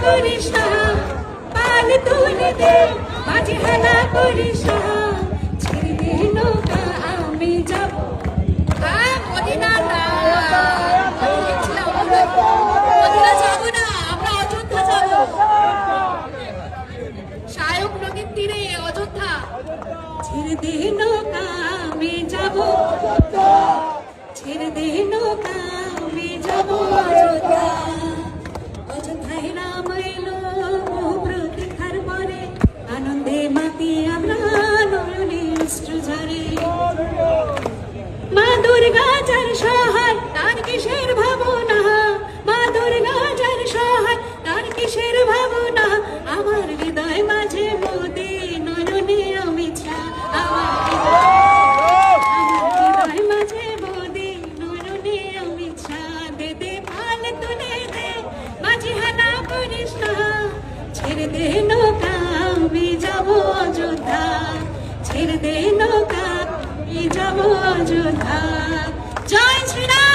করিস না, পাল তুলে দে, মাঝি হেলা করিস না, ছেড়ে দে নৌকা আমি যাব। মদিনা না, মদিনা যাবো না, আমরা অযোধ্যা যাবো। শায়ক নদীর তীরে অযোধ্যা। ছেড়ে দে নৌকা আমি যাব, ছেড়ে দে নৌকা আমি যাব অযোধ্যা। অযোধ্যায় রাম এলো প্রতীক্ষার পরে, আনন্দে মাতি আমরা নয়নে অশ্রু ঝরে। মা দুর্গা যার সহায় তার কিসের ভাবনা, মা দুর্গা যার সহায় তার কিসের ভাবনা, আমার হৃদয় মাঝে মোদে নয়নে অমিত শাহ, আমার হৃদয় মাঝে মোদে নয়নে অমিত শাহ। দে দে পাল তুলে দে, মাঝি হেলা করিস না, ছেড়ে দে নৌকা আমি যাব অযোধ্যা, ছেড়ে দে নৌকা আমি যাব অযোধ্যা। জয় শ্রীরাম।